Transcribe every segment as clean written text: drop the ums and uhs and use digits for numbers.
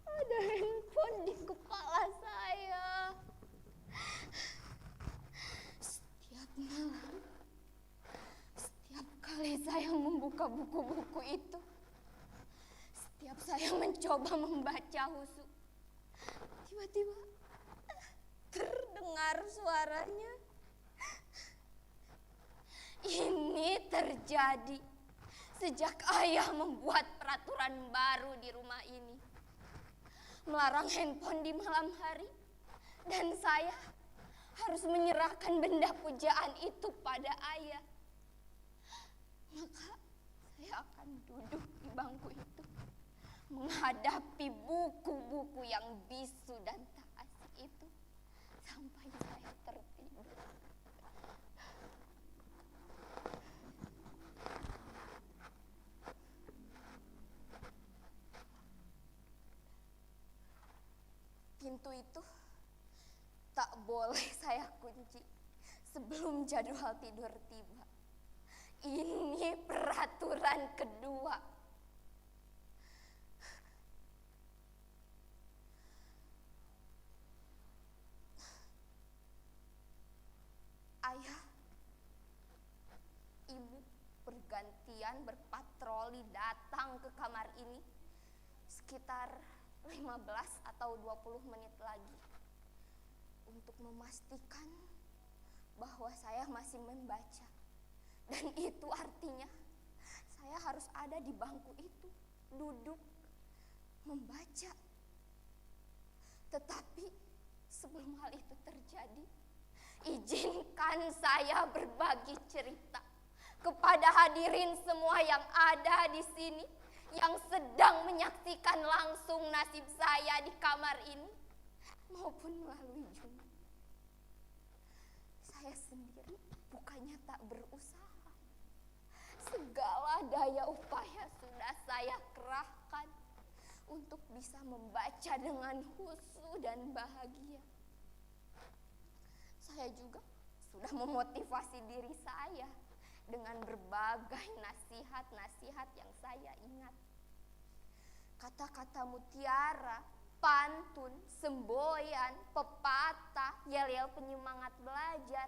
Ada handphone di kepala saya. Setiap malam, setiap kali saya membuka buku-buku itu, setiap saya mencoba membaca husu, tiba-tiba terdengar suaranya. Ini terjadi sejak ayah membuat peraturan baru di rumah ini, melarang handphone di malam hari, dan saya harus menyerahkan benda pujaan itu pada ayah. Maka saya akan duduk di bangku itu, menghadapi buku-buku yang bisu dan tak asik itu sampai saya tertidur. Pintu itu tak boleh saya kunci sebelum jadwal tidur tiba. Ini peraturan kedua. Ayah, ibu bergantian berpatroli datang ke kamar ini sekitar 15 atau 20 menit lagi untuk memastikan bahwa saya masih membaca. Dan itu artinya saya harus ada di bangku itu, duduk, membaca. Tetapi sebelum hal itu terjadi, izinkan saya berbagi cerita kepada hadirin semua yang ada di sini, yang sedang menyaksikan langsung nasib saya di kamar ini maupun melalui Zoom. Saya sendiri bukannya tak berusaha. Segala daya upaya sudah saya kerahkan untuk bisa membaca dengan khusyuk dan bahagia. Saya juga sudah memotivasi diri saya dengan berbagai nasihat-nasihat yang saya ingat. Kata-kata mutiara, pantun, semboyan, pepatah, yel-yel penyemangat belajar,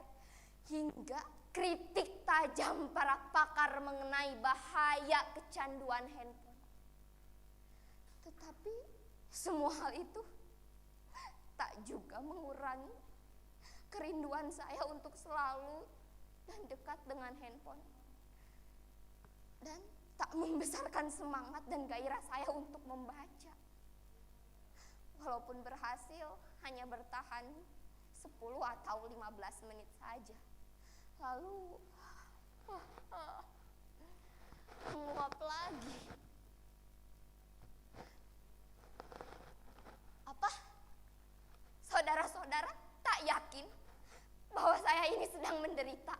hingga kritik tajam para pakar mengenai bahaya kecanduan handphone. Tetapi semua hal itu tak juga mengurangi kerinduan saya untuk selalu dan dekat dengan handphone, dan tak membesarkan semangat dan gairah saya untuk membaca. Walaupun berhasil hanya bertahan 10 atau 15 menit saja, lalu menguap lagi. Apa? Saudara-saudara tak yakin bahwa saya ini sedang menderita?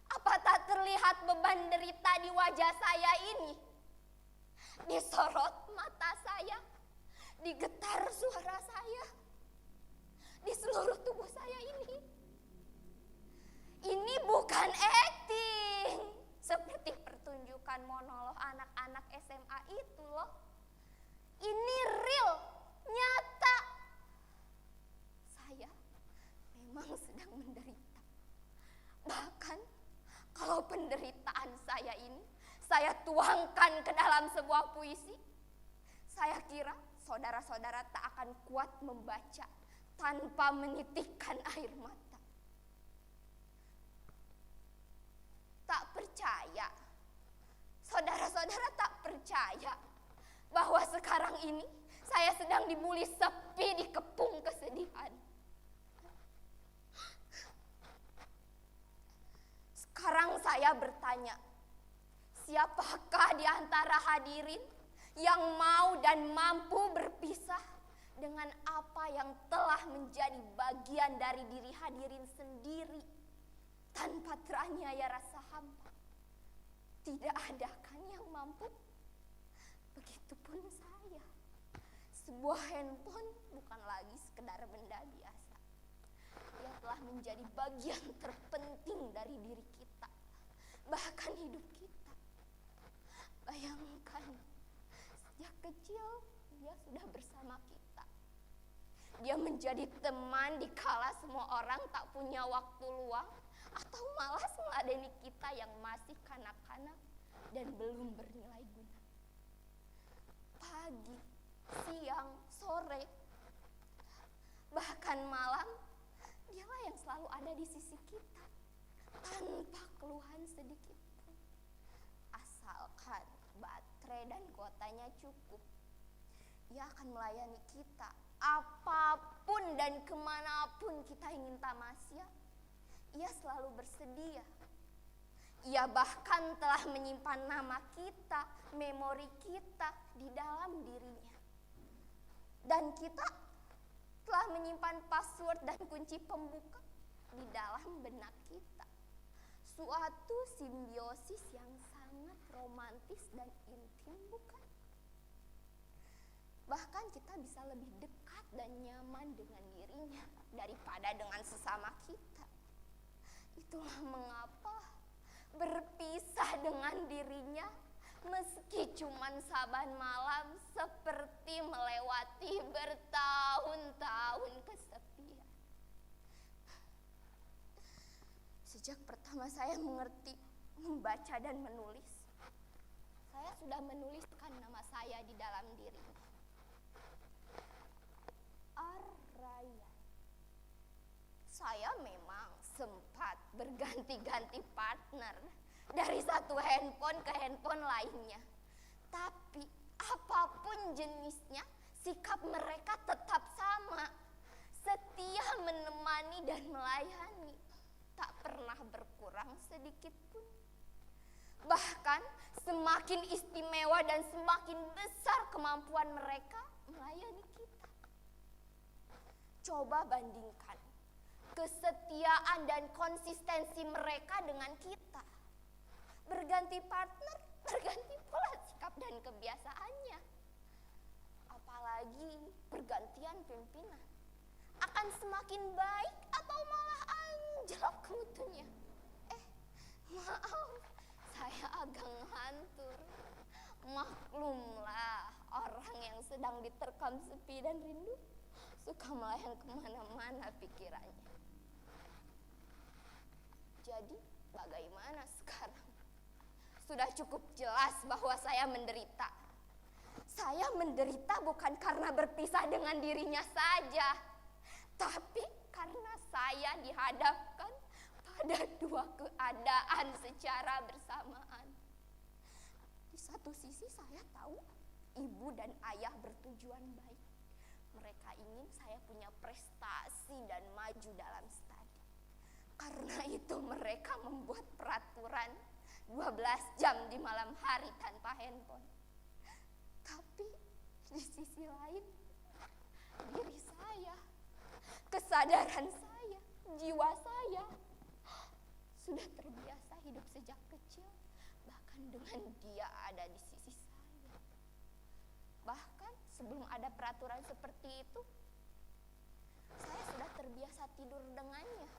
Apa tak terlihat beban derita di wajah saya ini? Disorot mata saya, digetar suara saya, di seluruh tubuh saya ini. Ini bukan acting seperti pertunjukan monolog anak-anak SMA itu loh. Ini real, nyata. Saya memang sedang menderita. Bahkan kalau penderitaan saya ini saya tuangkan ke dalam sebuah puisi, saya kira saudara-saudara tak akan kuat membaca tanpa menitikkan air mata. Tak percaya, saudara-saudara tak percaya bahwa sekarang ini saya sedang dibuli sepi di kepung kesedihan. Sekarang saya bertanya, siapakah di antara hadirin yang mau dan mampu berpisah dengan apa yang telah menjadi bagian dari diri hadirin sendiri tanpa teraniaya rasa hampa. Tidak ada kan yang mampu? Begitupun saya. Sebuah handphone bukan lagi sekedar benda biasa. Ia telah menjadi bagian terpenting dari diri kita, bahkan hidup kita. Bayangkan, sejak kecil dia sudah bersama kita. Dia menjadi teman dikala semua orang tak punya waktu luang atau malas meladeni kita yang masih kanak-kanak dan belum bernilai guna. Pagi, siang, sore, bahkan malam, dialah yang selalu ada di sisi kita tanpa keluhan sedikit pun. Asalkan baterai dan kuotanya cukup, ia akan melayani kita apapun dan kemanapun kita ingin tamasya. Ia selalu bersedia. Ia bahkan telah menyimpan nama kita, memori kita di dalam dirinya. Dan kita telah menyimpan password dan kunci pembuka di dalam benak kita. Suatu simbiosis yang sangat romantis dan intim, bukan? Bahkan kita bisa lebih dekat dan nyaman dengan dirinya daripada dengan sesama kita. Itulah mengapa berpisah dengan dirinya meski cuman saban malam seperti melewati bertahun-tahun kesepian. Sejak pertama saya mengerti membaca dan menulis, saya sudah menuliskan nama saya di dalam dirinya. Ar-Rayyan. Saya memang sempat berganti-ganti partner dari satu handphone ke handphone lainnya. Tapi apapun jenisnya, sikap mereka tetap sama. Setia menemani dan melayani. Tak pernah berkurang sedikit pun. Bahkan semakin istimewa dan semakin besar kemampuan mereka melayani kita. Coba bandingkan kesetiaan dan konsistensi mereka dengan kita. Berganti partner, berganti pula sikap dan kebiasaannya. Apalagi pergantian pimpinan. Akan semakin baik atau malah anjlok mutunya. Maaf, saya agak ngantur. Maklumlah, orang yang sedang diterkam sepi dan rindu suka melayang kemana-mana pikirannya. Jadi bagaimana sekarang? Sudah cukup jelas bahwa saya menderita. Saya menderita bukan karena berpisah dengan dirinya saja, tapi karena saya dihadapkan pada dua keadaan secara bersamaan. Di satu sisi saya tahu ibu dan ayah bertujuan baik. Mereka ingin saya punya prestasi dan maju dalam studi. Karena itu mereka membuat peraturan 12 jam di malam hari tanpa handphone. Tapi di sisi lain, diri saya, kesadaran saya, jiwa saya sudah terbiasa hidup sejak kecil, bahkan dengan dia ada di sisi saya. Bahkan sebelum ada peraturan seperti itu, saya sudah terbiasa tidur dengannya.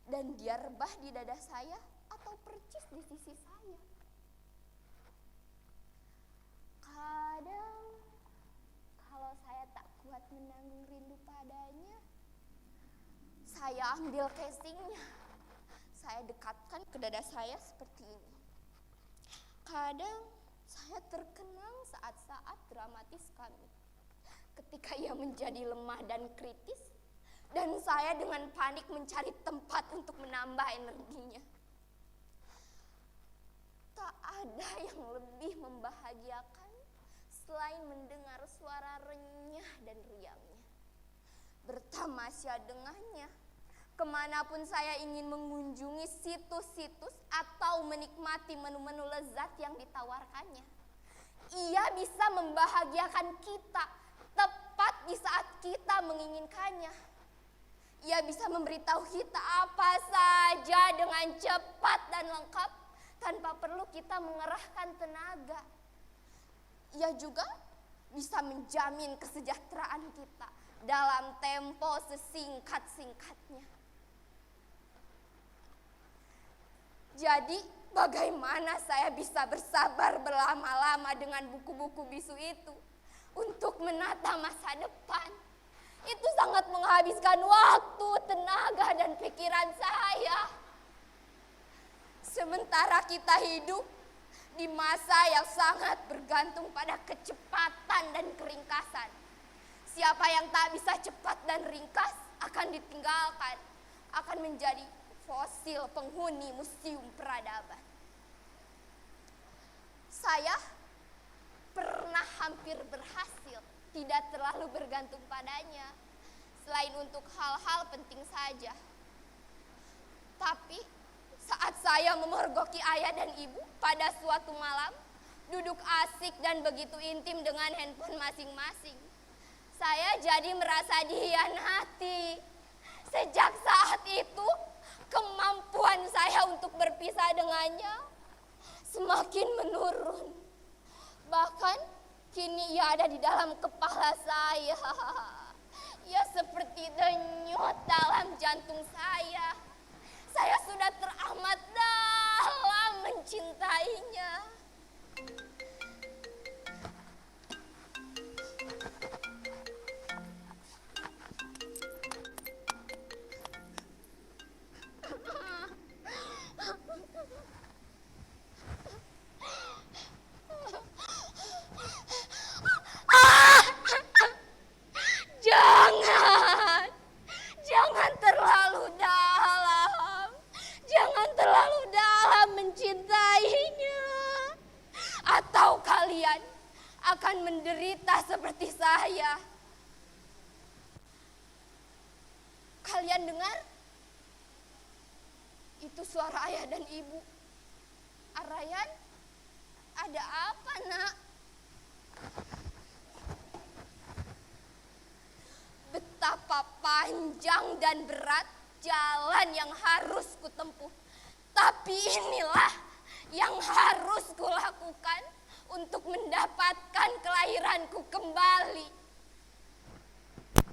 Dan dia rebah di dada saya atau percis di sisi saya. Kadang kalau saya tak kuat menanggung rindu padanya, saya ambil casingnya. Saya dekatkan ke dada saya seperti ini. Kadang saya terkenang saat-saat dramatis kami. Ketika ia menjadi lemah dan kritis, dan saya dengan panik mencari tempat untuk menambah energinya. Tak ada yang lebih membahagiakan selain mendengar suara renyah dan riangnya. Bertamasya dengannya, kemanapun saya ingin mengunjungi situs-situs atau menikmati menu-menu lezat yang ditawarkannya. Ia bisa membahagiakan kita tepat di saat kita menginginkannya. Ia bisa memberitahu kita apa saja dengan cepat dan lengkap tanpa perlu kita mengerahkan tenaga. Ia juga bisa menjamin kesejahteraan kita dalam tempo sesingkat-singkatnya. Jadi bagaimana saya bisa bersabar berlama-lama dengan buku-buku bisu itu untuk menata masa depan? Itu sangat menghabiskan waktu, tenaga, dan pikiran saya. Sementara kita hidup di masa yang sangat bergantung pada kecepatan dan keringkasan. Siapa yang tak bisa cepat dan ringkas akan ditinggalkan, akan menjadi fosil penghuni museum peradaban. Saya pernah hampir berhasil tidak terlalu bergantung padanya, selain untuk hal-hal penting saja. Tapi saat saya memergoki ayah dan ibu pada suatu malam, duduk asik dan begitu intim dengan handphone masing-masing, saya jadi merasa dihianati. Sejak saat itu, kemampuan saya untuk berpisah dengannya semakin menurun. Bahkan kini ia ada di dalam kepala saya. Ia seperti denyut dalam jantung saya. Saya sudah teramat dalam mencintainya. Jangan terlalu dalam. Jangan terlalu dalam mencintainya. Atau kalian akan menderita seperti saya. Kalian dengar? Itu suara ayah dan ibu. Arayan, ada apa, Nak? Betapa panjang dan berat jalan yang harus kutempuh. Tapi inilah yang harus kulakukan untuk mendapatkan kelahiranku kembali.